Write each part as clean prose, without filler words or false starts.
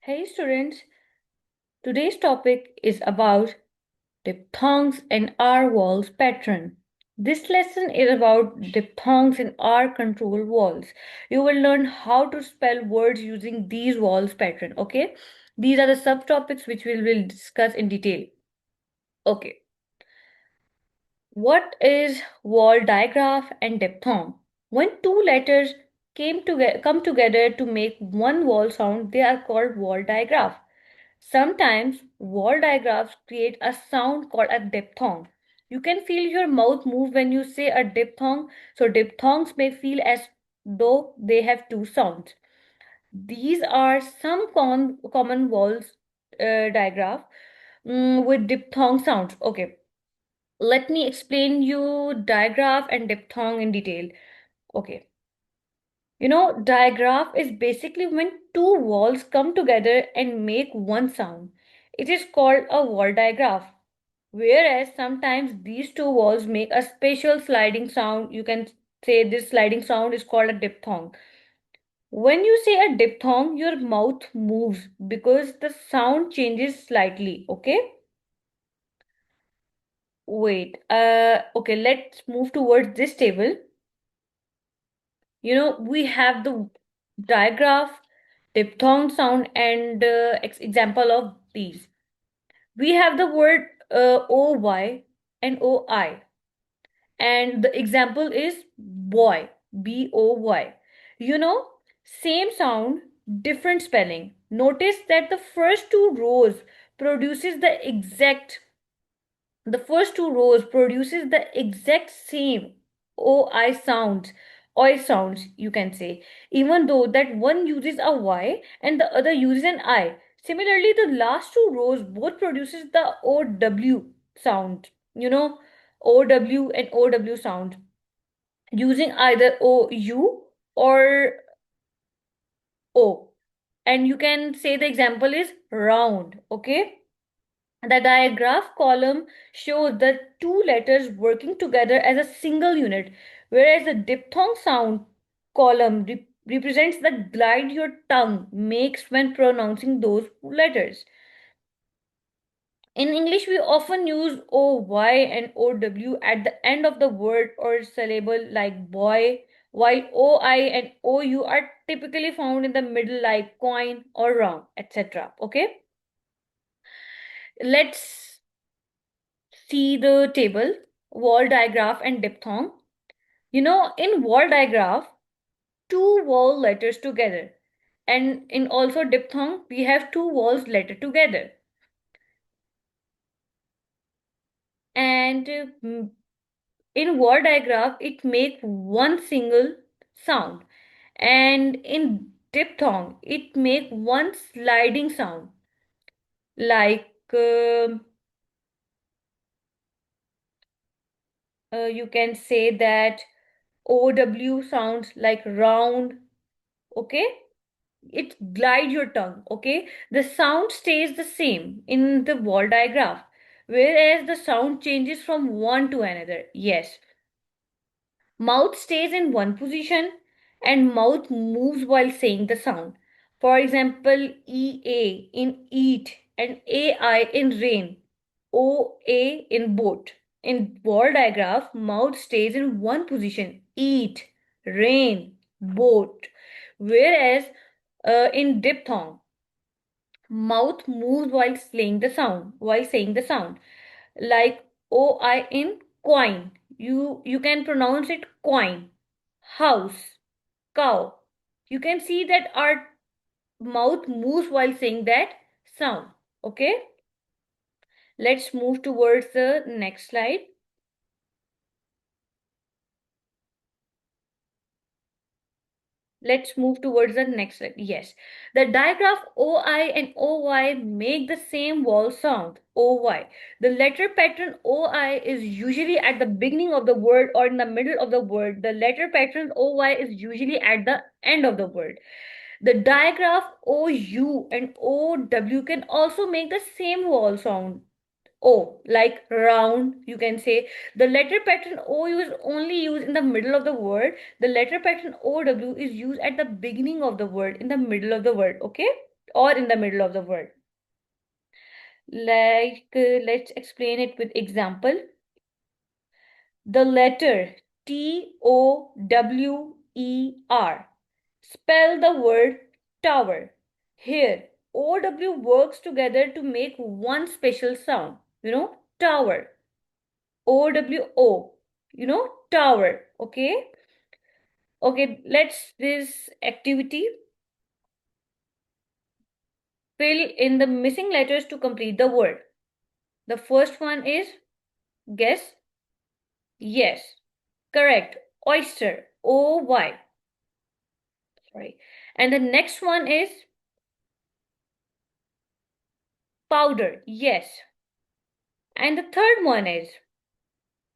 Hey students, today's topic is about diphthongs and R vowels pattern. This lesson is about diphthongs and R control vowels. You will learn how to spell words using these vowels pattern, okay? These are the subtopics which we will discuss in detail. Okay. What is vowel digraph and diphthong? When two letters come together to make one vowel sound, they are called vowel digraph. Sometimes wall diagrams create a sound called a diphthong. You can feel your mouth move when you say a diphthong, so diphthongs may feel as though they have two sounds. These are some common walls digraph with diphthong sounds. Okay, let me explain you digraph and diphthong in detail. Okay. Digraph is basically when two walls come together and make one sound. It is called a wall digraph. Whereas sometimes these two walls make a special sliding sound. You can say this sliding sound is called a diphthong. When you say a diphthong, your mouth moves because the sound changes slightly. Okay? Wait. Okay, let's move towards this table. We have the digraph, diphthong sound, and example of these. We have the word OY and OI, and the example is boy, BOY. Same sound, different spelling. Notice that produces the exact the first two rows produces the exact same oi sounds, you can say, even though that one uses a y and the other uses an I. Similarly, the last two rows both produces the ow sound, ow and ow sound, using either ou or o. And you can say the example is round. Okay, the digraph column shows the two letters working together as a single unit, whereas the diphthong sound column represents the glide your tongue makes when pronouncing those letters. In English, we often use OY and OW at the end of the word or syllable like boy, while OI and OU are typically found in the middle like coin or round, etc. Okay, let's see the table, wall digraph and diphthong. In wall digraph, two vowel letters together. And in also diphthong, we have two vowels letter together. And in wall digraph, it make one single sound. And in diphthong, it make one sliding sound. Like you can say that OW sounds like round. Okay, it glide your tongue. Okay, the sound stays the same in the wall digraph, whereas the sound changes from one to another. Yes, mouth stays in one position and mouth moves while saying the sound. For example, ea in eat and ai in rain, oa in boat. In wall digraph, mouth stays in one position, eat, rain, boat, whereas in diphthong, mouth moves while saying the sound. Like oi in coin. You can pronounce it coin. House, cow. You can see that our mouth moves while saying that sound. Okay? Let's move towards the next slide. Let's move towards the next slide. Yes. The digraph OI and OY make the same vowel sound, OY. The letter pattern OI is usually at the beginning of the word or in the middle of the word. The letter pattern OY is usually at the end of the word. The digraph OU and OW can also make the same vowel sound, O, like round, you can say. The letter pattern OU is only used in the middle of the word. The letter pattern OW is used at the beginning of the word, in the middle of the word. Okay? or in the middle of the word. Let's explain it with example. The letter TOWER. Spell the word tower. Here, OW works together to make one special sound. Tower. OWO. Tower. Okay. Okay, let's this activity. Fill in the missing letters to complete the word. The first one is guess. Yes. Correct. Oyster. OY. Sorry. And the next one is powder. Yes. And the third one is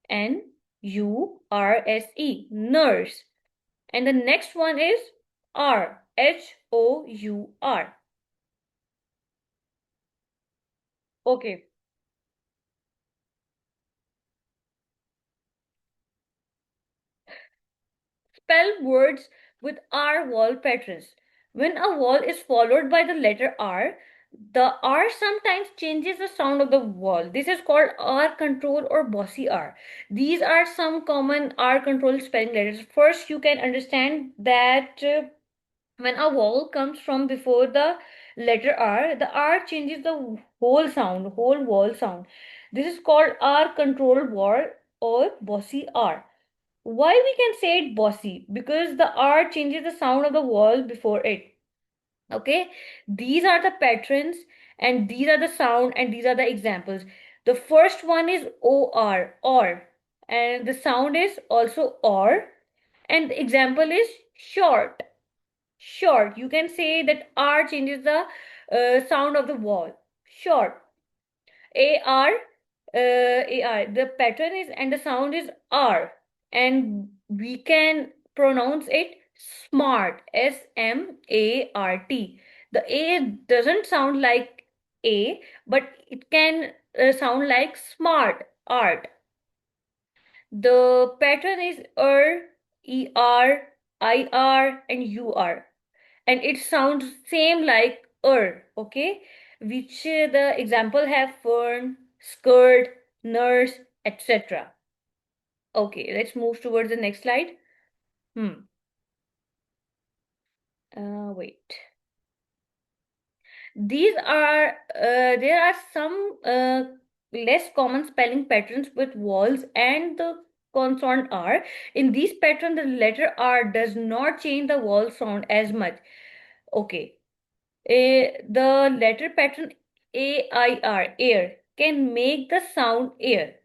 NURSE. Nurse. And the next one is RHOUR. Okay. Spell words with R vowel patterns. When a vowel is followed by the letter R, the R sometimes changes the sound of the vowel. This is called R control or bossy R. These are some common R control spelling letters. First, you can understand that when a vowel comes from before the letter R, the R changes the whole sound, whole vowel sound. This is called R control vowel or bossy R. Why we can say it bossy? Because the R changes the sound of the vowel before it. Okay, these are the patterns and these are the sound and these are the examples. The first one is or, and the sound is also or, and the example is short. Short. You can say that R changes the sound of the vowel. Short. AR, AR. The pattern is and the sound is R, and we can pronounce it smart. SMART. The A doesn't sound like A, but it can sound like smart art. The pattern is ER, and UR, and it sounds same like okay, which the example have fern, skirt, nurse, etc. Okay, let's move towards the next slide. Wait. These are there are some less common spelling patterns with vowels and the consonant R. In these patterns, the letter R does not change the vowel sound as much. Okay. The letter pattern AIR, air, can make the sound air.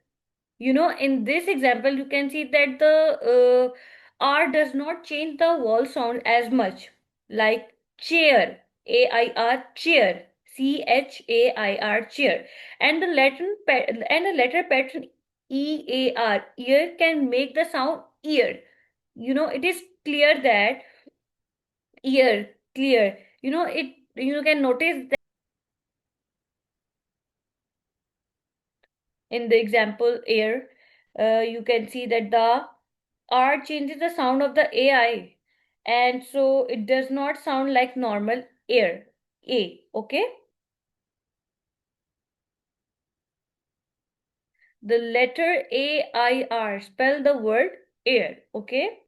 In this example, you can see that the R does not change the vowel sound as much. Like chair, AIR, chair, CHAIR, chair. And the letter pattern EAR, ear, can make the sound ear. It is clear that ear, clear. You can notice in the example air, you can see that the R changes the sound of the AI, and so it does not sound like normal air. Okay? The letter AIR spell the word air. Okay?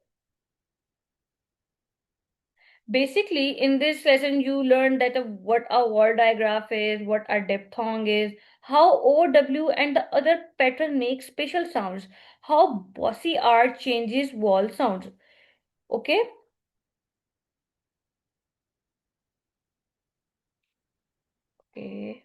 Basically, in this lesson, you learned that what a word digraph is, what a diphthong is, how OW and the other pattern make special sounds, how bossy R changes vowel sounds. Okay? Okay.